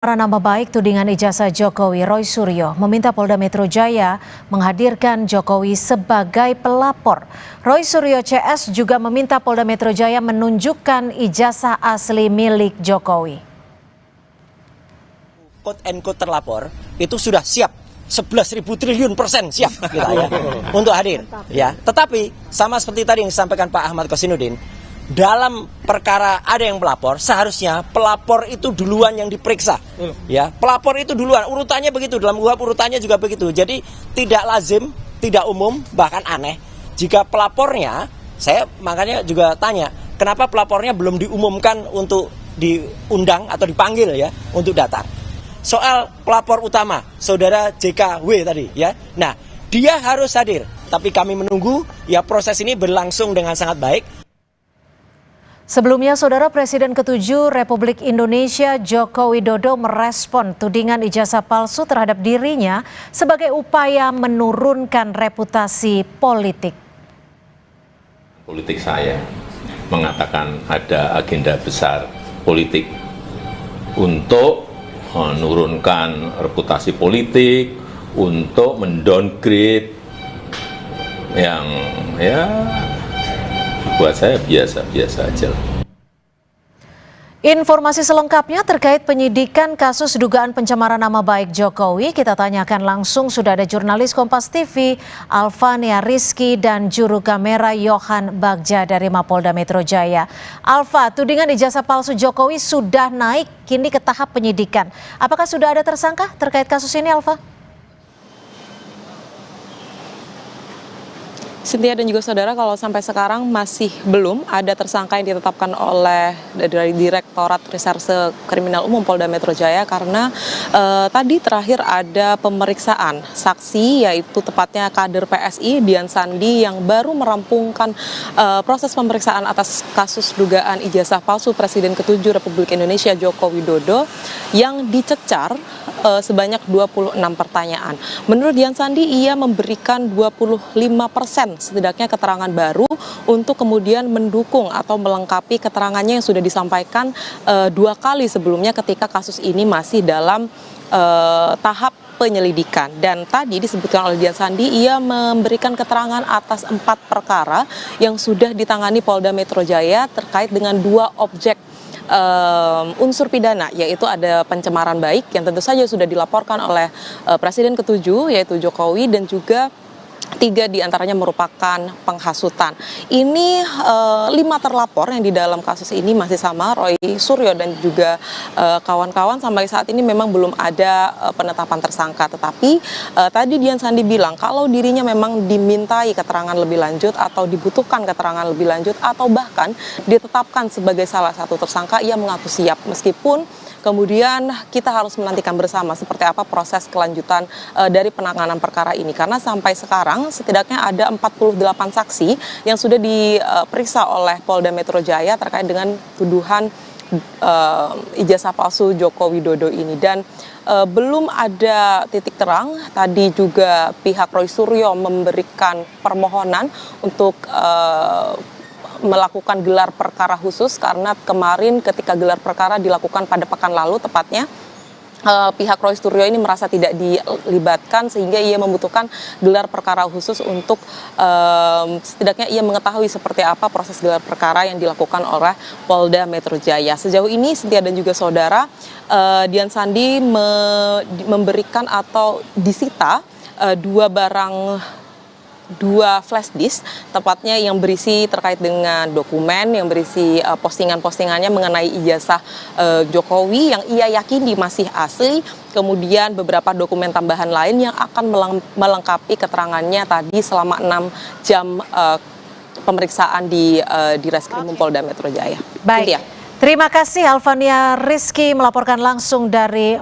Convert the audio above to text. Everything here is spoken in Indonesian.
Para nama baik tudingan ijazah Jokowi, Roy Suryo, meminta Polda Metro Jaya menghadirkan Jokowi sebagai pelapor. Roy Suryo CS juga meminta Polda Metro Jaya menunjukkan ijazah asli milik Jokowi. Quote and quote terlapor itu sudah siap 11.000 triliun % siap kita ya untuk hadir ya. Tetapi sama seperti tadi yang disampaikan Pak Ahmad Kosinudin, dalam perkara ada yang pelapor, seharusnya pelapor itu duluan yang diperiksa. Ya, pelapor itu duluan, urutannya begitu, dalam KUHP urutannya juga begitu. Jadi tidak lazim, tidak umum, bahkan aneh jika pelapornya, saya makanya juga tanya, kenapa pelapornya belum diumumkan untuk diundang atau dipanggil ya untuk datang. Soal pelapor utama, Saudara JKW tadi ya. Nah, dia harus hadir, tapi kami menunggu ya, proses ini berlangsung dengan sangat baik. Sebelumnya, Saudara, Presiden ke-7 Republik Indonesia Joko Widodo merespon tudingan ijazah palsu terhadap dirinya sebagai upaya menurunkan reputasi politik. Politik saya mengatakan ada agenda besar politik untuk menurunkan reputasi politik, untuk mendowngrade yang ya buat saya biasa-biasa aja. Informasi selengkapnya terkait penyidikan kasus dugaan pencemaran nama baik Jokowi, kita tanyakan langsung. Sudah ada jurnalis Kompas TV Alfania Rizky dan juru kamera Yohan Bagja dari Mapolda Metro Jaya. Alfa, tudingan ijazah palsu Jokowi sudah naik kini ke tahap penyidikan. Apakah sudah ada tersangka terkait kasus ini, Alfa? Cynthia dan juga saudara, kalau sampai sekarang masih belum ada tersangka yang ditetapkan oleh dari Direktorat Reserse Kriminal Umum Polda Metro Jaya karena tadi terakhir ada pemeriksaan saksi, yaitu tepatnya kader PSI Dian Sandi yang baru merampungkan proses pemeriksaan atas kasus dugaan ijazah palsu Presiden ke-7 Republik Indonesia Joko Widodo yang dicecar sebanyak 26 pertanyaan. Menurut Dian Sandi, ia memberikan 25% setidaknya keterangan baru untuk kemudian mendukung atau melengkapi keterangannya yang sudah disampaikan 2 kali sebelumnya ketika kasus ini masih dalam tahap penyelidikan. Dan tadi disebutkan oleh Dian Sandi, ia memberikan keterangan atas 4 perkara yang sudah ditangani Polda Metro Jaya terkait dengan 2 objek unsur pidana, yaitu ada pencemaran baik yang tentu saja sudah dilaporkan oleh Presiden ke-7 yaitu Jokowi, dan juga 3 diantaranya merupakan penghasutan. Ini 5 terlapor yang di dalam kasus ini masih sama, Roy Suryo dan juga kawan-kawan. Sampai saat ini memang belum ada penetapan tersangka. Tetapi tadi Dian Sandi bilang kalau dirinya memang dimintai keterangan lebih lanjut atau dibutuhkan keterangan lebih lanjut atau bahkan ditetapkan sebagai salah satu tersangka, ia mengaku siap meskipun kemudian kita harus menantikan bersama seperti apa proses kelanjutan dari penanganan perkara ini. Karena sampai sekarang setidaknya ada 48 saksi yang sudah diperiksa oleh Polda Metro Jaya terkait dengan tuduhan ijazah palsu Joko Widodo ini. Dan belum ada titik terang. Tadi juga pihak Roy Suryo memberikan permohonan untuk melakukan gelar perkara khusus karena kemarin ketika gelar perkara dilakukan pada pekan lalu tepatnya, pihak Roy Suryo ini merasa tidak dilibatkan sehingga ia membutuhkan gelar perkara khusus untuk setidaknya ia mengetahui seperti apa proses gelar perkara yang dilakukan oleh Polda Metro Jaya. Sejauh ini Cynthia dan juga saudara, Dian Sandi memberikan atau disita 2 flash disk, tepatnya yang berisi terkait dengan dokumen yang berisi postingan-postingannya mengenai ijazah Jokowi yang ia yakini masih asli, kemudian beberapa dokumen tambahan lain yang akan melengkapi keterangannya tadi selama 6 jam pemeriksaan di Reskrimum Polda Metro Jaya. Baik, terima kasih Alfania Rizky melaporkan langsung dari